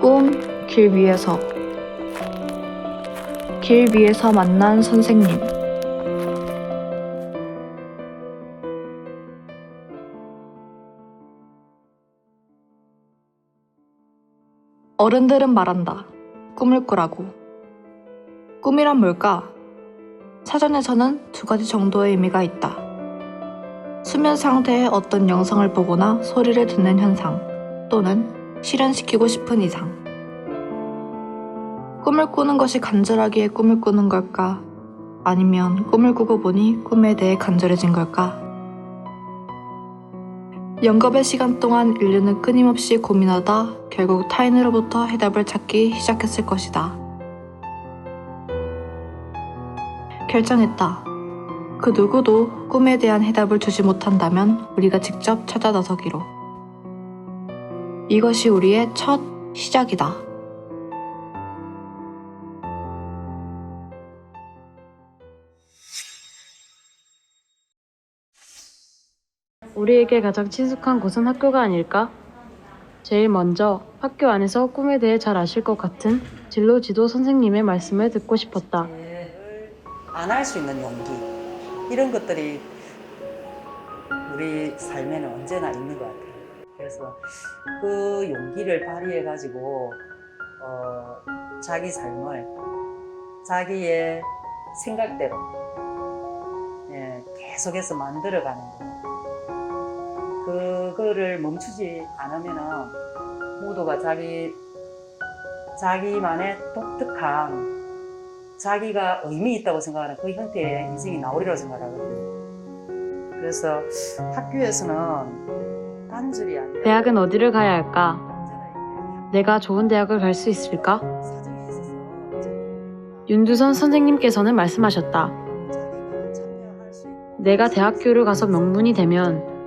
꿈, 길 위에서. 길 위에서 만난 선생님. 어른들은 말한다. 꿈을 꾸라고. 꿈이란 뭘까? 사전에서는 두 가지 정도의 의미가 있다. 수면 상태의 어떤 영상을 보거나 소리를 듣는 현상, 또는 실현시키고 싶은 이상. 꿈을 꾸는 것이 간절하기에 꿈을 꾸는 걸까? 아니면 꿈을 꾸고 보니 꿈에 대해 간절해진 걸까? 영겁의 시간 동안 인류는 끊임없이 고민하다 결국 타인으로부터 해답을 찾기 시작했을 것이다. 결정했다. 그 누구도 꿈에 대한 해답을 주지 못한다면 우리가 직접 찾아 나서기로. 이것이 우리의 첫 시작이다. 우리에게 가장 친숙한 곳은 학교가 아닐까? 제일 먼저 학교 안에서 꿈에 대해 잘 아실 것 같은 진로 지도 선생님의 말씀을 듣고 싶었다. 안 할 수 있는 용기, 이런 것들이 우리 삶에는 언제나 있는 것 같아요. 그래서 그 용기를 발휘해가지고 자기 삶을 자기의 생각대로 계속해서 만들어가는 거. 그거를 멈추지 않으면은 모두가 자기만의 독특한, 자기가 의미 있다고 생각하는 그 형태의 인생이 나오리라고 생각하거든요. 그래서 학교에서는 단절이 아니라 대학은 어디를 가야 할까? 내가 좋은 대학을 갈 수 있을까? 윤두선 선생님께서는 말씀하셨다. 내가 대학교를 가서 명문이 되면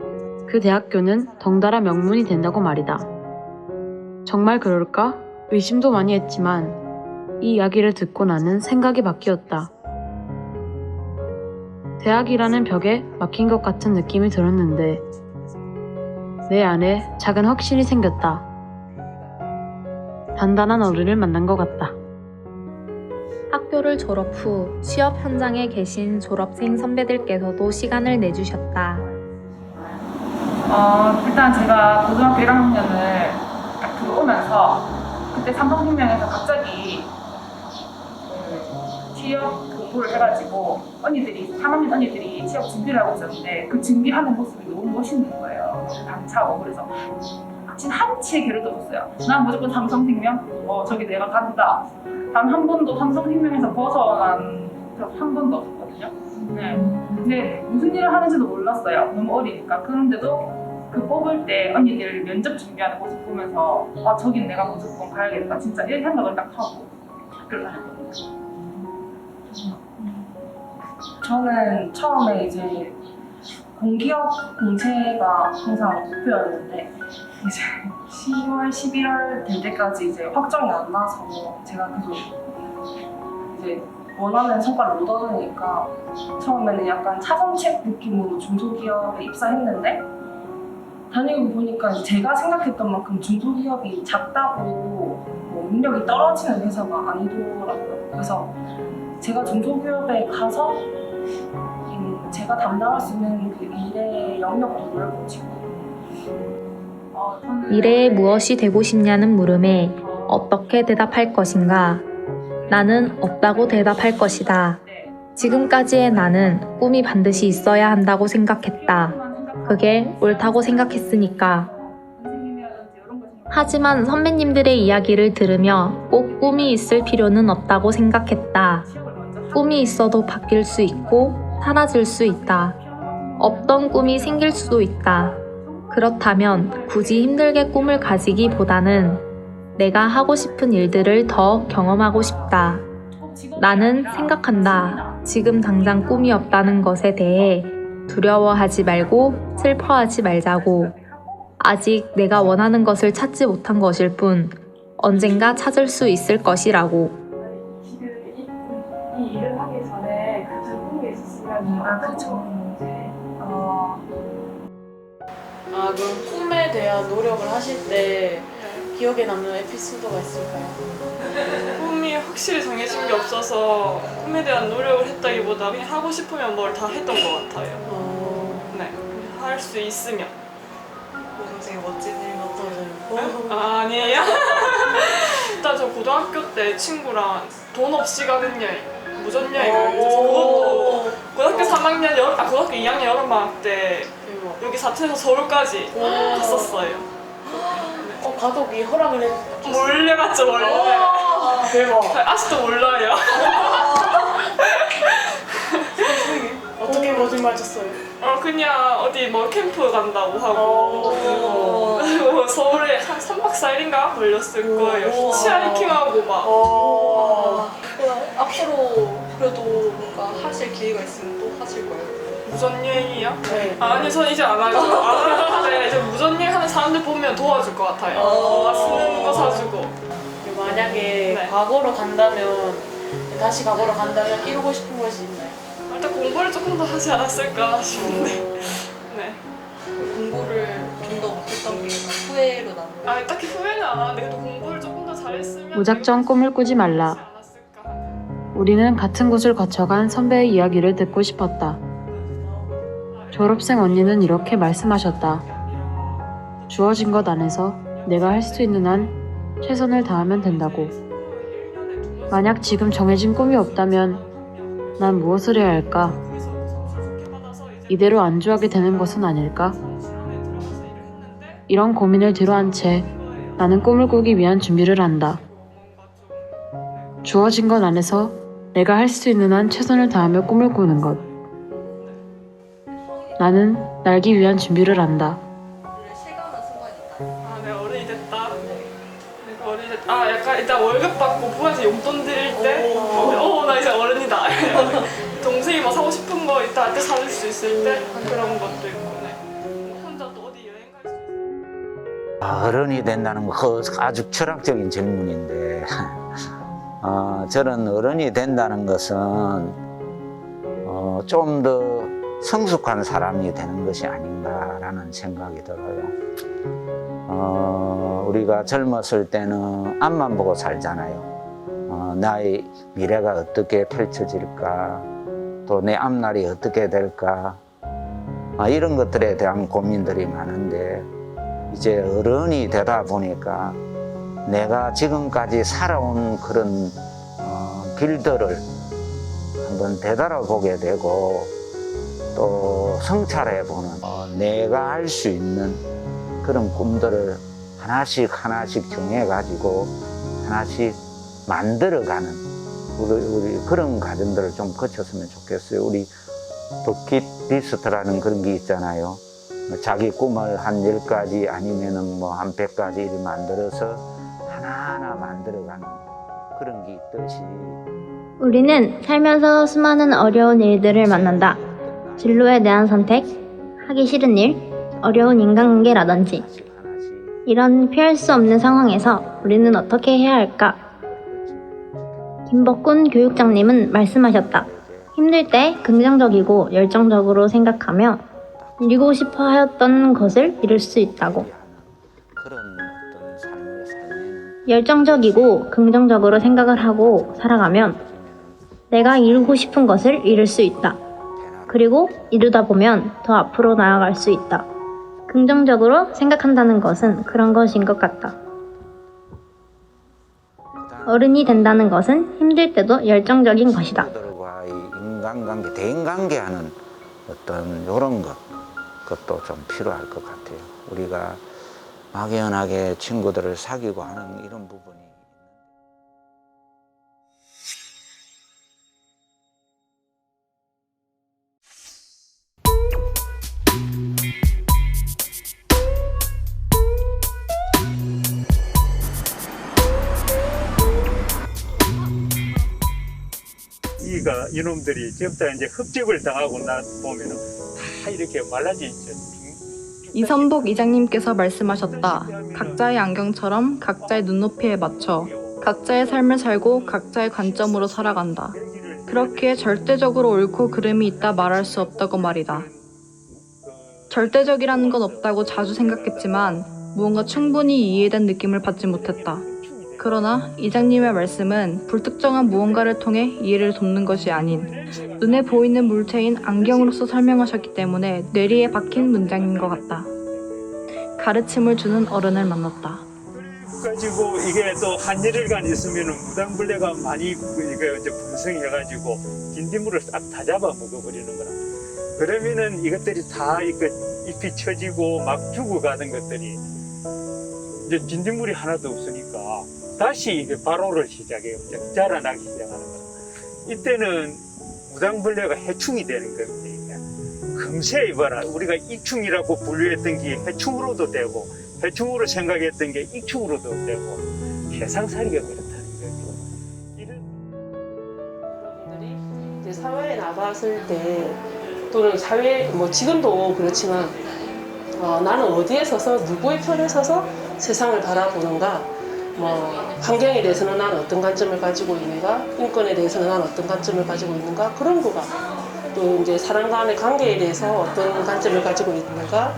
그 대학교는 덩달아 명문이 된다고 말이다. 정말 그럴까? 의심도 많이 했지만 이 이야기를 듣고 나는 생각이 바뀌었다. 대학이라는 벽에 막힌 것 같은 느낌이 들었는데 내 안에 작은 확신이 생겼다. 단단한 어른을 만난 것 같다. 학교를 졸업 후 취업 현장에 계신 졸업생 선배들께서도 시간을 내주셨다. 일단 제가 고등학교 1학년을 딱 들어오면서 그때 삼성생명에서 갑자기 취업 공부를 해가지고 3학년 언니들이 취업 준비를 하고 있었는데 그 준비하는 모습이 너무 멋있는 거예요. 당차고. 그래서 진 한치의 괴로도 없었어요. 난 무조건 삼성생명? 저기 내가 간다. 단 한 번도 삼성생명에서 벗어난 적 한 번도 없었거든요. 네. 근데 무슨 일을 하는지도 몰랐어요. 너무 어리니까. 그런데도 그 뽑을 때 언니들 면접 준비하는 모습 보면서 저긴 내가 무조건 가야겠다. 진짜 이런 생각을 딱 하고 학교를 다녔거든요. 저는 처음에 이제 공기업 공채가 항상 목표였는데 이제 10월, 11월 될 때까지 이제 확정이 안 나서 제가 계속 이제 원하는 성과를 못 얻으니까 처음에는 약간 차선책 느낌으로 중소기업에 입사했는데 다니고 보니까 제가 생각했던 만큼 중소기업이 작다고 뭐 능력이 떨어지는 회사가 아니더라고요. 그래서 제가 중소기업에 가서 제가 담당할 수 있는 그 일의 영역도 넓어지고 미래에 무엇이 되고 싶냐는 물음에 어떻게 대답할 것인가? 나는 없다고 대답할 것이다. 지금까지의 나는 꿈이 반드시 있어야 한다고 생각했다. 그게 옳다고 생각했으니까. 하지만 선배님들의 이야기를 들으며 꼭 꿈이 있을 필요는 없다고 생각했다. 꿈이 있어도 바뀔 수 있고 사라질 수 있다. 없던 꿈이 생길 수도 있다. 그렇다면 굳이 힘들게 꿈을 가지기보다는 내가 하고 싶은 일들을 더 경험하고 싶다. 나는 생각한다. 지금 당장 꿈이 없다는 것에 대해 두려워하지 말고 슬퍼하지 말자고. 아직 내가 원하는 것을 찾지 못한 것일 뿐 언젠가 찾을 수 있을 것이라고. 이 일을 하기 전에 그 꿈이 있었으면 그쵸. 그럼 꿈에 대한 노력을 하실 때 기억에 남는 에피소드가 있을까요? 꿈이 확실히 정해진 게 없어서 꿈에 대한 노력을 했다기보다 그냥 하고 싶으면 뭘 다 했던 것 같아요. 네, 할 수 있으면. 되게 멋진 일 같아요. 아니에요. 일단 저 고등학교 때 친구랑 돈 없이 가는 여행, 무전 여행을 그래서 그것도 고등학교 3학년 고등학교 2학년 여름방학 때 대박. 여기 사천에서 서울까지 갔었어요. 가족이 허락을 해. 몰래 갔죠, 몰래. 대박. 아직도 몰라요. 어떻게 거짓말 쳤어요? 그냥 어디 뭐 캠프 간다고 하고 그리고 서울에 한 3박 4일인가 걸렸을 거예요. 히치하이킹하고 막. 앞으로 그래도 뭔가 하실 기회가 있으면 또 하실 거예요? 무전 여행이요? 네. 아니 전 이제 안 하죠. 안 하는데 이제 무전 여행 하는 사람들 보면 도와줄 것 같아요. 쓰는 거 사주고. 만약에 네. 과거로 간다면 다시 과거로 간다면 이루고 싶은 것이 있나요? 일단 공부를 조금 더 하지 않았을까 싶은데. 네. 공부를 좀 더 못했던 게 후회로 남는 딱히 후회는 안 하는데 그래도 공부를 조금 더 잘했으면 무작정 꿈을 꾸지 말라. 우리는 같은 곳을 거쳐간 선배의 이야기를 듣고 싶었다. 졸업생 언니는 이렇게 말씀하셨다. 주어진 것 안에서 내가 할 수 있는 한 최선을 다하면 된다고. 만약 지금 정해진 꿈이 없다면 난 무엇을 해야 할까? 이대로 안주하게 되는 것은 아닐까? 이런 고민을 뒤로한 채 나는 꿈을 꾸기 위한 준비를 한다. 주어진 것 안에서 내가 할 수 있는 한 최선을 다하며 꿈을 꾸는 것. 나는 날기 위한 준비를 한다. 실감한 순간이 있나요? 네, 어른이 됐다. 네, 어른이 됐다. 약간 일단 월급 받고 부모한테 용돈 드릴 때, 나 이제 어른이다. 동생이 뭐 사고 싶은 거 이따 할 때 사줄 수 있을 때 그런 것도 있고, 네. 혼자 또 어디 여행 갈 수 있을 때. 어른이 된다는 거 아주 철학적인 질문인데 저는 어른이 된다는 것은 좀 더 성숙한 사람이 되는 것이 아닌가라는 생각이 들어요. 우리가 젊었을 때는 앞만 보고 살잖아요. 나의 미래가 어떻게 펼쳐질까, 또 내 앞날이 어떻게 될까, 이런 것들에 대한 고민들이 많은데 이제 어른이 되다 보니까 내가 지금까지 살아온 그런 길들을 한번 되돌아보게 되고 또 성찰해보는 내가 할 수 있는 그런 꿈들을 하나씩 정해가지고 하나씩 만들어가는 우리 그런 과정들을 좀 거쳤으면 좋겠어요. 우리 버킷리스트라는 그런 게 있잖아요. 자기 꿈을 한 10가지 아니면은 뭐 한 100가지를 만들어서 하나하나 만들어가는 그런 게 있듯이 우리는 살면서 수많은 어려운 일들을 만난다. 진로에 대한 선택, 하기 싫은 일, 어려운 인간관계라든지 이런 피할 수 없는 상황에서 우리는 어떻게 해야 할까? 김복군 교육장님은 말씀하셨다. 힘들 때 긍정적이고 열정적으로 생각하며 이루고 싶어 하였던 것을 이룰 수 있다고. 그런 어떤 삶을 살면 열정적이고 긍정적으로 생각을 하고 살아가면 내가 이루고 싶은 것을 이룰 수 있다. 그리고 이루다 보면 더 앞으로 나아갈 수 있다. 긍정적으로 생각한다는 것은 그런 것인 것 같다. 어른이 된다는 것은 힘들 때도 열정적인 것이다. 친구들과의 인간관계, 대인관계하는 어떤 이런 그것도 좀 필요할 것 같아요. 우리가 막연하게 친구들을 사귀고 하는 이런 부분이 이놈들이 전부 다 이제 흡집을 당하고 나 보면은 다 이렇게 말라져 있죠. 이선복 이장님께서 말씀하셨다. 각자의 안경처럼 각자의 눈높이에 맞춰 각자의 삶을 살고 각자의 관점으로 살아간다. 그렇기에 절대적으로 옳고 그름이 있다 말할 수 없다고 말이다. 절대적이라는 건 없다고 자주 생각했지만 무언가 충분히 이해된 느낌을 받지 못했다. 그러나 이장님의 말씀은 불특정한 무언가를 통해 이해를 돕는 것이 아닌 눈에 보이는 물체인 안경으로서 설명하셨기 때문에 뇌리에 박힌 문장인 것 같다. 가르침을 주는 어른을 만났다. 가지고 이게 또 한 열흘간 있으면은 무당벌레가 많이 이게 이제 분성해가지고 진딧물을 싹 다 잡아 먹어버리는 거라. 그러면은 이것들이 다 이거 잎이 처지고 막 죽어가는 것들이 이제 진딧물이 하나도 없으니까 다시 이게 발효를 시작해요. 자라나기 시작하는 거라. 이때는 무당벌레가 해충이 되는 겁니다. 금세 이봐라. 우리가 이충이라고 분류했던 게 해충으로도 되고 해충으로 생각했던 게 익충으로도 되고 세상살이가 그렇다는 거죠. 여러분들이 이제 사회에 나갔을 때 또는 사회 뭐 지금도 그렇지만 나는 어디에 서서 누구의 편에 서서 세상을 바라보는가, 뭐 환경에 대해서는 난 어떤 관점을 가지고 있는가, 인권에 대해서는 난 어떤 관점을 가지고 있는가, 그런 거가 또 이제 사람 간의 관계에 대해서 어떤 관점을 가지고 있는가,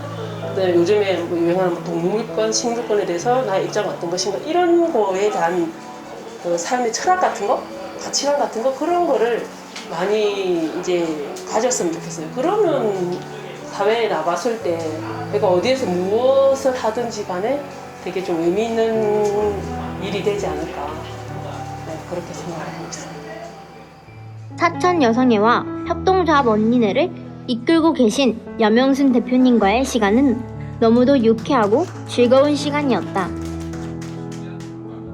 그다음에 요즘에 뭐 유행하는 뭐 동물권, 식물권에 대해서 나의 입장은 어떤 것인가, 이런 거에 대한 그 삶의 철학 같은 거, 가치관 같은 거, 그런 거를 많이 이제 가졌으면 좋겠어요. 그러면 사회에 나갔을 때 내가 어디에서 무엇을 하든지 간에 되게 좀 의미 있는 일이 되지 않을까, 네, 그렇게 생각하고 있습니다. 사천 여성회와 협동조합 언니네를 이끌고 계신 여명순 대표님과의 시간은 너무도 유쾌하고 즐거운 시간이었다.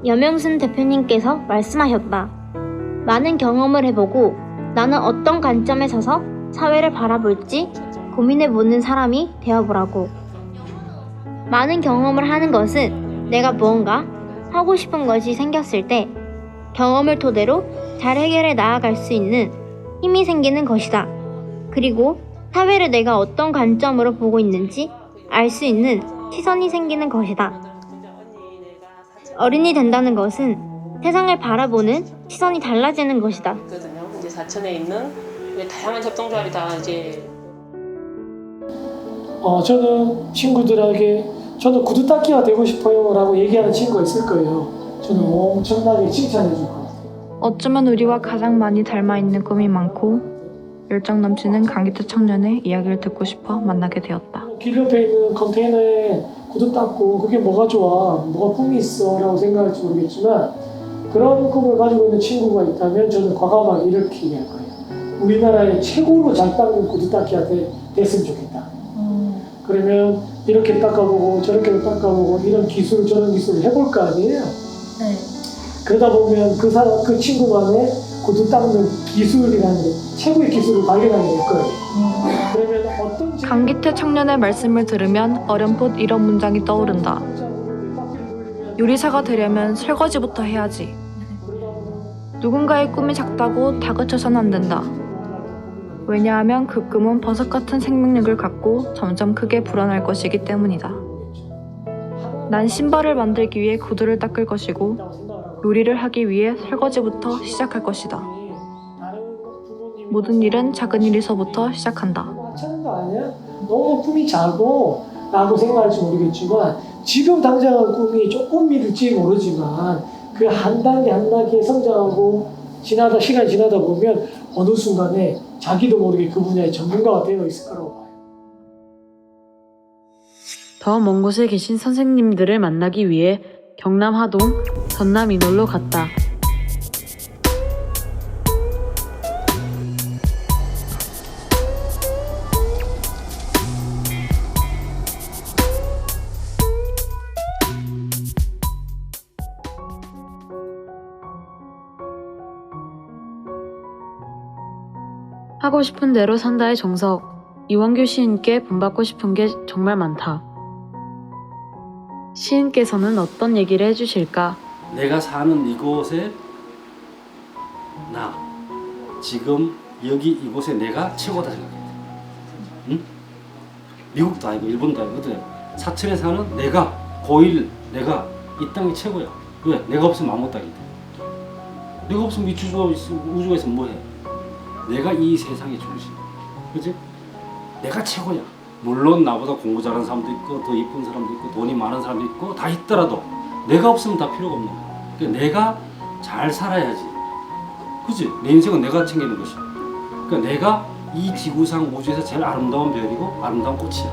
여명순 대표님께서 말씀하셨다. 많은 경험을 해보고 나는 어떤 관점에 서서 사회를 바라볼지 고민해보는 사람이 되어보라고. 많은 경험을 하는 것은 내가 무언가 하고 싶은 것이 생겼을 때 경험을 토대로 잘 해결해 나아갈 수 있는 힘이 생기는 것이다. 그리고 사회를 내가 어떤 관점으로 보고 있는지 알 수 있는 시선이 생기는 것이다. 어른이 된다는 것은 세상을 바라보는 시선이 달라지는 것이다. 있거든요. 이제 사천에 있는 다양한 협동조합이 다 이제 저는 친구들에게 저는 구두닦이가 되고 싶어요 라고 얘기하는 친구가 있을 거예요. 저는 엄청나게 칭찬해 줄 거예요. 어쩌면 우리와 가장 많이 닮아있는 꿈이 많고 열정 넘치는 강기태 청년의 이야기를 듣고 싶어 만나게 되었다. 길 옆에 있는 컨테이너에 구두 닦고 그게 뭐가 좋아, 뭐가 꿈이 있어 라고 생각할지 모르겠지만 그런 꿈을 가지고 있는 친구가 있다면 저는 과감하게 이렇게 얘기할 거예요. 우리나라의 최고로 잘 닦는 구두 닦기가 됐으면 좋겠다. 그러면 이렇게 닦아보고 저렇게 닦아보고 이런 기술 저런 기술을 해볼 거 아니에요? 네. 그러다 보면 그 친구만의 구두 닦는 기술이라는 최고의 기술을 발견하게 될 거예요. 그러면 어떤 강기태 청년의 말씀을 들으면 어렴풋 이런 문장이 떠오른다. 요리사가 되려면 설거지부터 해야지. 누군가의 꿈이 작다고 다그쳐선 안 된다. 왜냐하면 그 꿈은 버섯 같은 생명력을 갖고 점점 크게 불어날 것이기 때문이다. 난 신발을 만들기 위해 구두를 닦을 것이고 요리를 하기 위해 설거지부터 시작할 것이다. 모든 일은 작은 일에서부터 시작한다. 하찮은 거 아니야? 너무 꿈이 작고 라고 생각할지 모르겠지만 지금 당장은 꿈이 조금 미룰지 모르지만 그 한 단계 한 단계 성장하고 시간이 지나다 보면 어느 순간에 자기도 모르게 그 분야의 전문가가 되어 있을 거라고 봐요. 더 먼 곳에 계신 선생님들을 만나기 위해 경남 하동, 전남 인월로 갔다. 하고 싶은 대로 산다의 정석. 이원규 시인께 본받고 싶은 게 정말 많다. 시인께서는 어떤 얘기를 해주실까? 내가 사는 이곳에 나 지금 여기 이곳에 내가 최고다 생각해. 응? 미국도 아니고 일본도 아니거든. 사천에 사는 내가 고일 내가 이 땅이 최고야. 왜? 내가 없으면 아무것도 아닌데. 내가 없으면 이 우주가 있으면 뭐해? 내가 이 세상의 중심. 그치? 내가 최고야. 물론 나보다 공부 잘하는 사람도 있고 더 이쁜 사람도 있고 돈이 많은 사람도 있고 다 있더라도 내가 없으면 다 필요가 없는 거야. 그러니까 내가 잘 살아야지. 그치? 내 인생은 내가 챙기는 것이야. 그러니까 내가 이 지구상 우주에서 제일 아름다운 별이고 아름다운 꽃이야.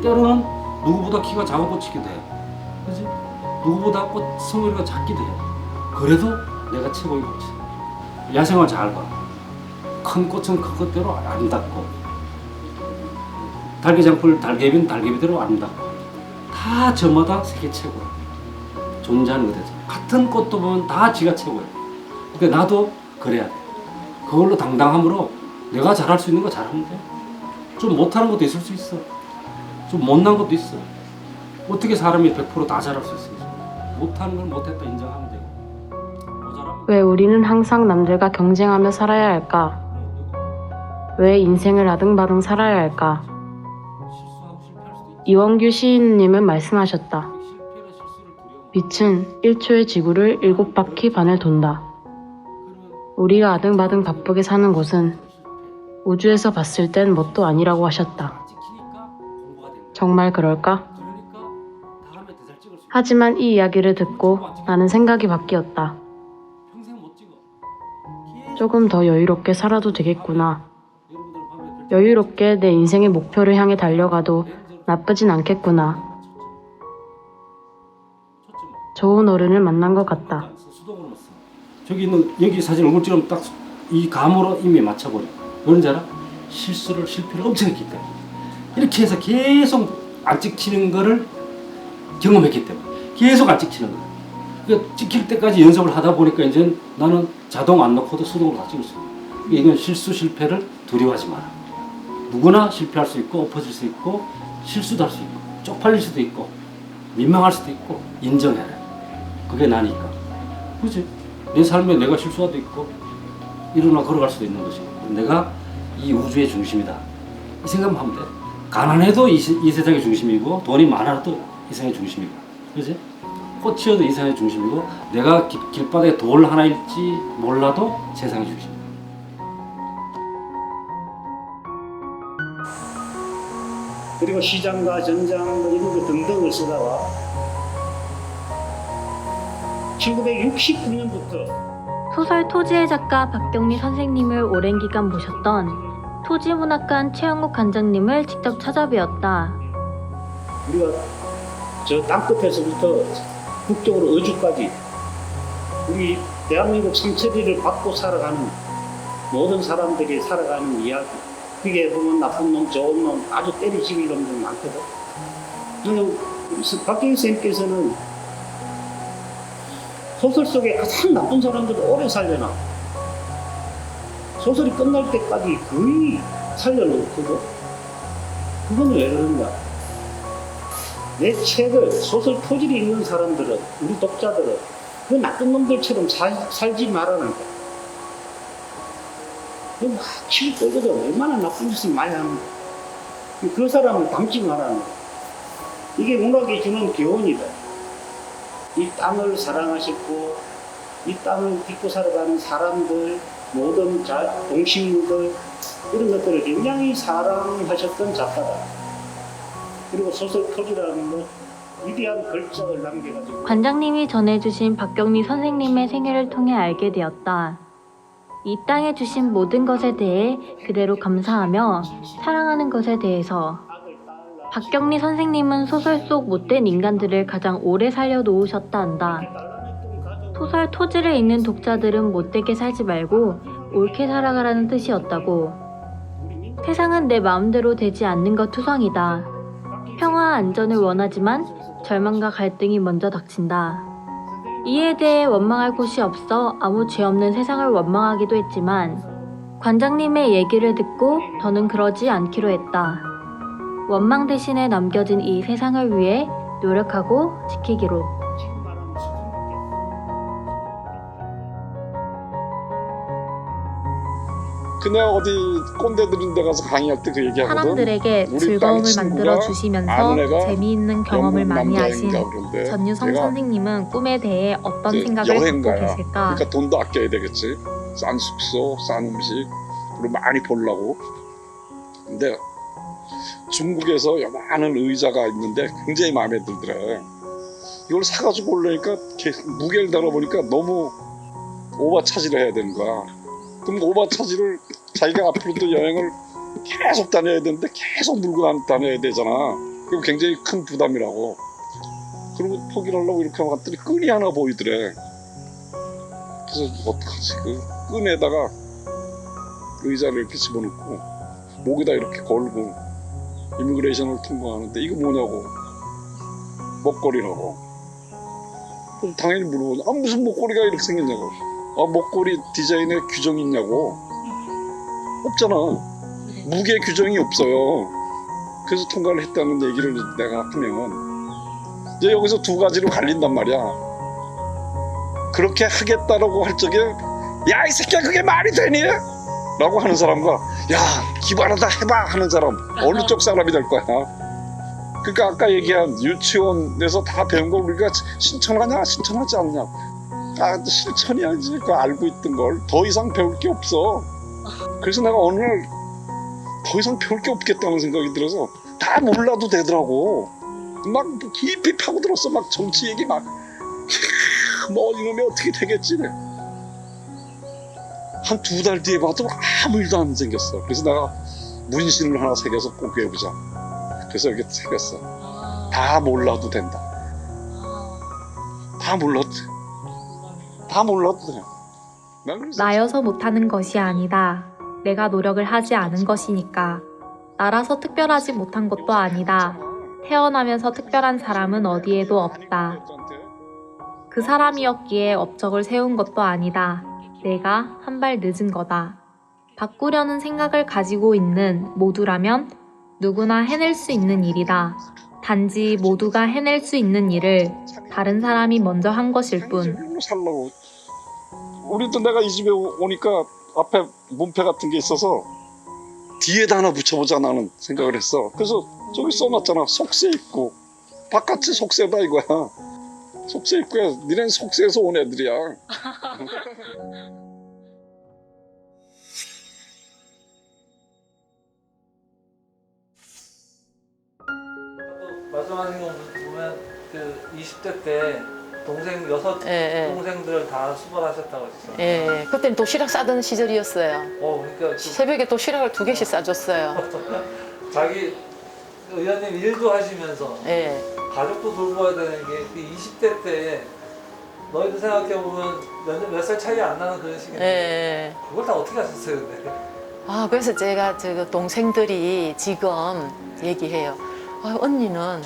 때로는 누구보다 키가 작은 꽃이기도 해. 그치? 누구보다 꽃 성유리가 작기도 해. 그래도 내가 최고인 꽃이야. 야생화 잘 봐. 큰 꽃은 큰 것대로 아름답고 달개장풀 달개비는 달개비대로 아름답고 다 저마다 세계 최고야. 존재하는 것에서 같은 꽃도 보면 다 지가 최고야. 그러니까 나도 그래야 돼. 그걸로 당당함으로 내가 잘할 수 있는 거 잘하면 돼. 좀 못하는 것도 있을 수 있어. 좀 못난 것도 있어. 어떻게 사람이 100% 다 잘할 수 있어. 못하는 걸 못했다 인정하면 되고. 왜 우리는 항상 남들과 경쟁하며 살아야 할까? 왜 인생을 아등바등 살아야 할까? 이원규 시인님은 말씀하셨다. 빛은 1초의 지구를 7바퀴 반을 돈다. 우리가 아등바등 바쁘게 사는 곳은 우주에서 봤을 땐 뭣도 아니라고 하셨다. 정말 그럴까? 하지만 이 이야기를 듣고 나는 생각이 바뀌었다. 조금 더 여유롭게 살아도 되겠구나. 여유롭게 내 인생의 목표를 향해 달려가도 나쁘진 않겠구나. 좋은 어른을 만난 것 같다. 저기 있는 여기 사진 얼굴 찍으면 딱 이 감으로 이미 맞춰버려. 그런지 알아? 실패를 엄청 했기 때문에 이렇게 해서 계속 안 찍히는 거를 경험했기 때문에 계속 안 찍히는 거야. 그러니까 찍힐 때까지 연습을 하다 보니까 이제 나는 자동 안 넣고도 수동으로 다 찍을 수 있어. 이건 실패를 두려워하지 마라. 누구나 실패할 수 있고 엎어질 수 있고 실수도 할 수 있고 쪽팔릴 수도 있고 민망할 수도 있고 인정해라. 그게 나니까. 그치? 내 삶에 내가 실수도 있고 일어나 걸어갈 수도 있는 것이고 내가 이 우주의 중심이다. 이 생각만 하면 돼. 가난해도 이 세상의 중심이고 돈이 많아도 이 세상의 중심이고 그치? 꽃이어도 이 세상의 중심이고 내가 길바닥에 돌 하나일지 몰라도 세상의 중심이야. 그리고 시장과 전장 이런 거 등등을 쓰다가 1969년부터 소설 토지의 작가 박경리 선생님을 오랜 기간 모셨던 토지문학관 최영욱 관장님을 직접 찾아뵈었다. 우리가 저 땅끝에서부터 북쪽으로 어주까지 우리 대한민국 삼천리를 받고 살아가는 모든 사람들이 살아가는 이야기. 그게 보면 나쁜 놈, 좋은 놈, 아주 때리치기 놈들 많거든. 그래서 박경리 선생님께서는 소설 속에 가장 나쁜 사람들을 오래 살려놔. 소설이 끝날 때까지 거의 살려놓거든. 그건 왜 그런가? 내 책을 소설 토지를 읽는 사람들은, 우리 독자들은 그 나쁜 놈들처럼 살지 말라는 거야. 막 치고 끌거든. 얼마나 나쁜 짓을 많이 하는 거야. 그 사람을 닮지 말라는 거야. 이게 문학이 주는 교훈이다. 이 땅을 사랑하셨고 이 땅을 딛고 살아가는 사람들, 모든 동식물들 이런 것들을 굉장히 사랑하셨던 작가다. 그리고 소설 토지라는 것 위대한 걸작을 남겨가지고 관장님이 전해주신 박경리 선생님의 생애를 통해 알게 되었다. 이 땅에 주신 모든 것에 대해 그대로 감사하며 사랑하는 것에 대해서 박경리 선생님은 소설 속 못된 인간들을 가장 오래 살려놓으셨다 한다. 소설 토지를 읽는 독자들은 못되게 살지 말고 옳게 살아가라는 뜻이었다고. 세상은 내 마음대로 되지 않는 것 투성이다. 평화와 안전을 원하지만 절망과 갈등이 먼저 닥친다. 이에 대해 원망할 곳이 없어 아무 죄 없는 세상을 원망하기도 했지만 관장님의 얘기를 듣고 더는 그러지 않기로 했다. 원망 대신에 남겨진 이 세상을 위해 노력하고 지키기로. 그냥 어디 꼰대들인 데 가서 강의할 때 그 얘기하거든. 사람들에게 즐거움을 만들어 주시면서 재미있는 경험을 많이 하신 전유성 선생님은 꿈에 대해 어떤 생각을 갖고 계실까? 그러니까 돈도 아껴야 되겠지. 싼 숙소, 싼 음식, 그리고 많이 벌려고. 근데 중국에서 요만한 의자가 있는데 굉장히 마음에 들더래. 이걸 사가지고 오려니까 무게를 달아보니까 너무 오버 차지를 해야 되는 거야. 그럼 오버 차지를 자기가 앞으로도 여행을 계속 다녀야 되는데 계속 물고 다녀야 되잖아. 그럼 굉장히 큰 부담이라고. 그리고 포기를 하려고 이렇게 하면 갔더니 끈이 하나 보이더래. 그래서 어떡하지? 그 끈에다가 의자를 이렇게 집어넣고 목에다 이렇게 걸고 이미그레이션을 통과하는데 이거 뭐냐고. 먹거리라고. 그럼 당연히 물어보죠. 무슨 먹거리가 이렇게 생겼냐고. 먹거리 디자인에 규정이 있냐고. 없잖아. 무게 규정이 없어요. 그래서 통과를 했다는 얘기를 내가 하면 이제 여기서 두 가지로 갈린단 말이야. 그렇게 하겠다라고 할 적에 야, 이 새끼야 그게 말이 되니? 라고 하는 사람과 야, 기발하다 해봐 하는 사람 어느 쪽 사람이 될 거야. 그러니까 아까 얘기한 유치원에서 다 배운 걸 우리가 신청하냐 신청하지 않냐, 실천해야지. 그거 알고 있던 걸 더 이상 배울 게 없어. 그래서 내가 어느 날 더 이상 배울 게 없겠다는 생각이 들어서 다 몰라도 되더라고. 막 깊이 파고들었어. 막 정치 얘기 막 뭐 이놈이 어떻게 되겠지. 한 2달 뒤에 봐도 아무 일도 안 생겼어. 그래서 내가 문신을 하나 새겨서 꼭 해보자. 그래서 이렇게 새겼어. 다 몰라도 된다. 다 몰라도 돼. 난 그래서 나여서 못하는 것이 아니다. 내가 노력을 하지 않은 것이니까. 나라서 특별하지 못한 것도 아니다. 태어나면서 특별한 사람은 어디에도 없다. 그 사람이었기에 업적을 세운 것도 아니다. 내가 한 발 늦은 거다. 바꾸려는 생각을 가지고 있는 모두라면 누구나 해낼 수 있는 일이다. 단지 모두가 해낼 수 있는 일을 다른 사람이 먼저 한 것일 뿐. 살라고. 우리도 내가 이 집에 오니까 앞에 문패 같은 게 있어서 뒤에다 하나 붙여보자 나는 생각을 했어. 그래서 저기 써놨잖아. 속세 입고. 바깥이 속세다 이거야. 속세 입고야. 니넨 속세에서 온 애들이야. 말씀하신 거 보면 그 20대 때 동생 6 동생들 다 수발하셨다고 했어요. 예, 그때는 도시락 싸던 시절이었어요. 그러니까 새벽에 도시락을 2개씩 싸줬어요. 자기 의원님 일도 하시면서 가족도 돌봐야 되는 게 20대 때 너희들 생각해 보면 몇 살 차이 안 나는 그런 시기인데 그걸 다 어떻게 하셨어요, 근데? 그래서 제가 저 동생들이 지금 얘기해요. 언니는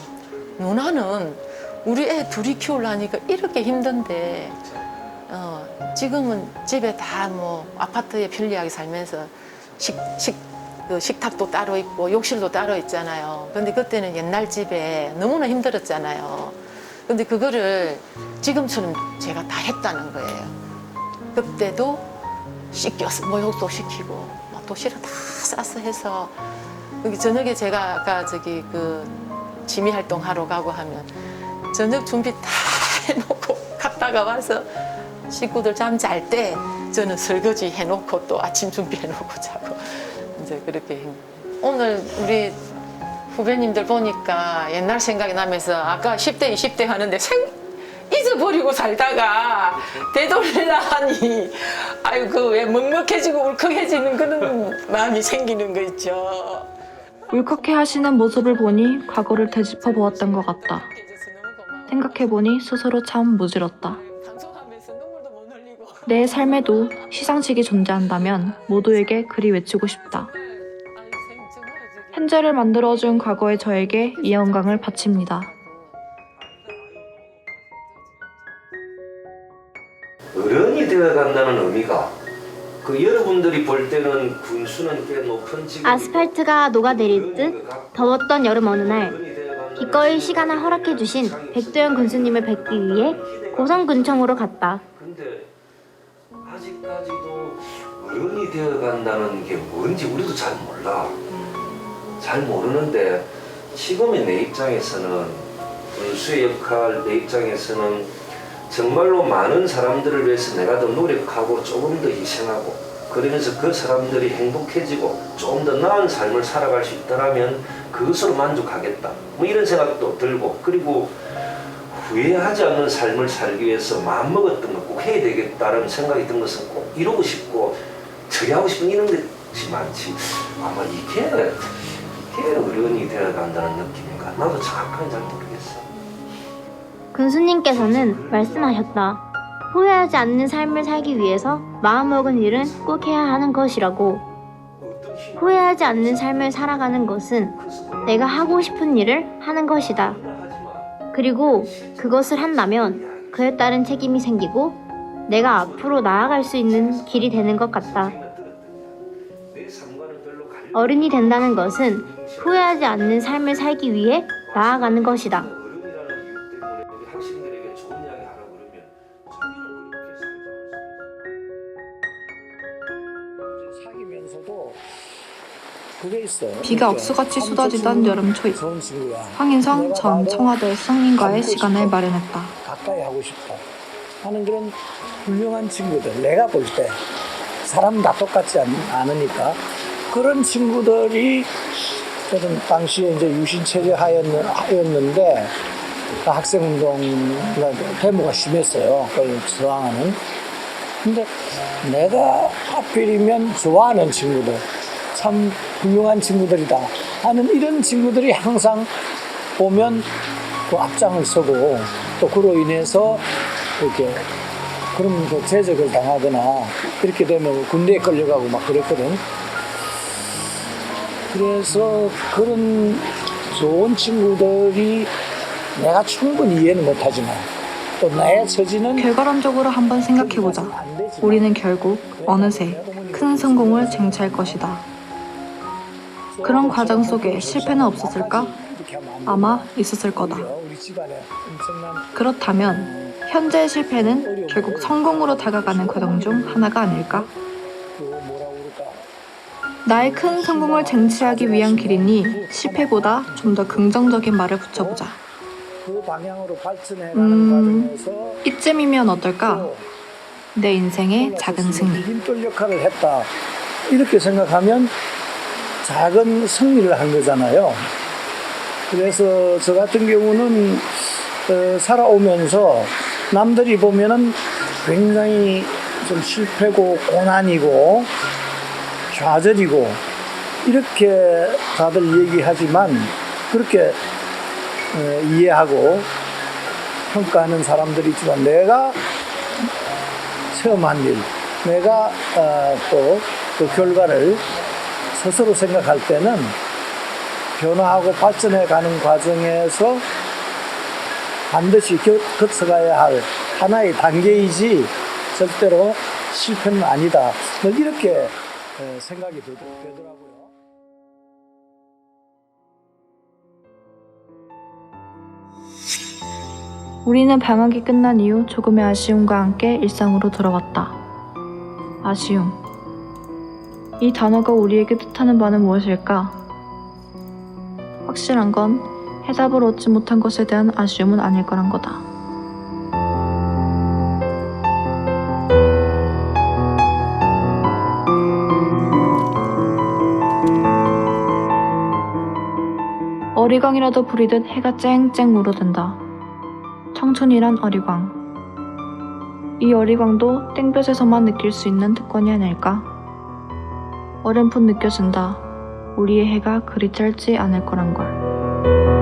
누나는 우리 애 둘이 키우려니까 이렇게 힘든데 지금은 집에 다 뭐 아파트에 편리하게 살면서 식탁도 따로 있고 욕실도 따로 있잖아요. 근데 그때는 옛날 집에 너무나 힘들었잖아요. 근데 그거를 지금처럼 제가 다 했다는 거예요. 그때도 씻겨서 목욕도 시키고 도시락 다 싸서 해서 여기 저녁에 제가 아까 저기 그 취미 활동 하러 가고 하면 저녁 준비 다 해놓고 갔다가 와서 식구들 잠 잘 때 저는 설거지 해놓고 또 아침 준비해놓고 자고 이제 그렇게 오늘 우리 후배님들 보니까 옛날 생각이 나면서 아까 10대 20대 하는데 잊어버리고 살다가 되돌리려 하니 아이고 왜 먹먹해지고 울컥해지는 그런 마음이 생기는 거 있죠. 울컥해하시는 모습을 보니 과거를 되짚어 보았던 것 같다. 생각해보니 스스로 참 무지렀다. 내 삶에도 시상식이 존재한다면 모두에게 그리 외치고 싶다. 현재를 만들어준 과거의 저에게 이 영광을 바칩니다. 어른이 되어간다는 의미가 그 여러분들이 볼 때는 군수는 꽤 높은 직업, 아스팔트가 녹아내릴 듯 더웠던 여름 어느 날 기꺼이 시간을 허락해주신 백도현 군수님을 뵙기 위해 고성군청으로 갔다. 근데 아직까지도 어른이 되어간다는 게 뭔지 우리도 잘 몰라. 잘 모르는데 지금의 내 입장에서는 군수의 역할, 내 입장에서는 정말로 많은 사람들을 위해서 내가 더 노력하고 조금 더 희생하고 그러면서 그 사람들이 행복해지고 좀 더 나은 삶을 살아갈 수 있다면 그것으로 만족하겠다. 뭐 이런 생각도 들고, 그리고 후회하지 않는 삶을 살기 위해서 마음먹었던 거 꼭 해야 되겠다는 생각이 든 것은 꼭 이루고 싶고 처리하고 싶은 이런 것이 많지. 아마 이게 어른이 되어간다는 느낌인가? 나도 정확하게 잘 모르겠어. 군수님께서는 말씀하셨다. 후회하지 않는 삶을 살기 위해서 마음먹은 일은 꼭 해야 하는 것이라고. 후회하지 않는 삶을 살아가는 것은 내가 하고 싶은 일을 하는 것이다. 그리고 그것을 한다면 그에 따른 책임이 생기고 내가 앞으로 나아갈 수 있는 길이 되는 것 같다. 어른이 된다는 것은 후회하지 않는 삶을 살기 위해 나아가는 것이다. 비가 억수같이 쏟아지던 여름 초입, 황인성 전 청와대 수석님과의 시간을 마련했다. 가까이 하고 싶다 하는 그런 훌륭한 친구들, 내가 볼 때 사람 다 똑같지 않으니까 그런 친구들이 저는 당시에 이제 유신체제 하였는데 학생운동 데모가 심했어요. 그걸 저항하는. 근데 내가 하필이면 좋아하는 친구들, 참 훌륭한 친구들이다 하는 이런 친구들이 항상 보면 그 앞장을 서고 또 그로 인해서 이렇게 그런 그 제적을 당하거나 이렇게 되면 군대에 끌려가고 막 그랬거든. 그래서 그런 좋은 친구들이 내가 충분히 이해는 못하지만 또 나의 처지는 결과론적으로 한번 생각해보자. 우리는 결국 어느새 큰 성공을 쟁취할 것이다. 그런 과정 속에 실패는 없었을까? 아마 있었을 거다. 그렇다면 현재의 실패는 결국 성공으로 다가가는 과정 중 하나가 아닐까? 나의 큰 성공을 쟁취하기 위한 길이니 실패보다 좀 더 긍정적인 말을 붙여보자. 이쯤이면 어떨까? 내 인생의 작은 승리. 디딤돌 역할을 했다 이렇게 생각하면 작은 승리를 한 거잖아요. 그래서 저 같은 경우는 살아오면서 남들이 보면은 굉장히 좀 실패고 고난이고 좌절이고 이렇게 다들 얘기하지만 그렇게 이해하고 평가하는 사람들이 있지만 내가 체험한 일, 내가 또 그 결과를 스스로 생각할 때는 변화하고 발전해 가는 과정에서 반드시 거쳐가야 할 하나의 단계이지 절대로 실패는 아니다. 이렇게 생각이 되더라고요. 우리는 방학이 끝난 이후 조금의 아쉬움과 함께 일상으로 돌아왔다. 아쉬움. 이 단어가 우리에게 뜻하는 바는 무엇일까? 확실한 건 해답을 얻지 못한 것에 대한 아쉬움은 아닐 거란 거다. 어리광이라도 부리듯 해가 쨍쨍 물어든다. 청춘이란 어리광. 이 어리광도 땡볕에서만 느낄 수 있는 특권이 아닐까? 어렴풋 느껴진다. 우리의 해가 그리 짧지 않을 거란 걸.